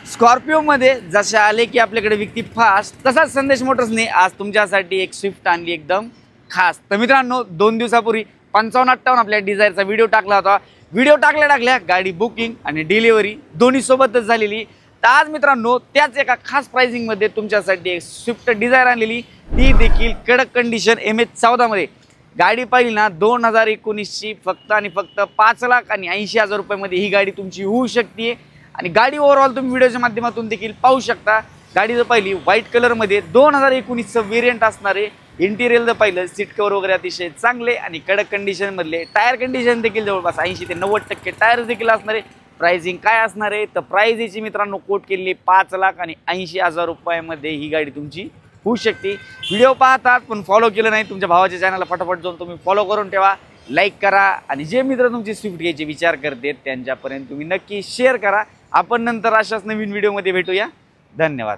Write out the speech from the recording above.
स्कॉर्पिओमध्ये जसे आले की आपल्याकडे विकती फास्ट, तसाच संदेश मोटर्सने आज तुमच्यासाठी एक स्विफ्ट आणली एकदम खास। तर मित्रांनो, 2 दिवसापूर्वी 55-58 आपल्या डिझायरचा व्हिडिओ टाकला होता। व्हिडिओ टाकल्या गाडी बुकिंग आणि डिलिव्हरी दोन्ही सोबतच झालेली। तर आज मित्रांनो त्याच एका खास प्राइसिंगमध्ये तुमच्यासाठी एक स्विफ्ट डिझायर आणलेली, ती देखील कडक कंडिशन MH14 मध्ये। गाडी पाहिली ना 2019ची फक्त आणि फक्त 5,80,000 रुपयामध्ये ही गाडी तुमची होऊ शकते। आणि गाडी ओव्हरऑल तुम्ही व्हिडिओच्या माध्यमातून देखील पाहू शकता। गाडी जर पाहिली व्हाईट कलरमध्ये 2019चं वेरियंट असणार आहे। इंटिरियर जर पाहिलं सीट कवर वगैरे अतिशय चांगले आणि कडक कंडिशन मधले, टायर कंडिशन देखील जवळपास 80 ते 90% टायर देखील असणार आहे। प्राइसिंग काय असणार आहे तर प्राइस याची मित्रांनो कोट केलेली 5,80,000 रुपयामध्ये ही गाडी तुमची होऊ शकते। व्हिडिओ पाहतात पण फॉलो केलं नाही, तुमच्या भावाच्या चॅनलला फटाफट जाऊन तुम्ही फॉलो करून ठेवा, लाईक करा आणि जे मित्र तुमची स्विफ्ट घ्यायचे विचार करते त्यांच्यापर्यंत तुम्ही नक्की शेअर करा। आपण नंतर अशाच नवीन व्हिडिओमध्ये भेटूया। धन्यवाद।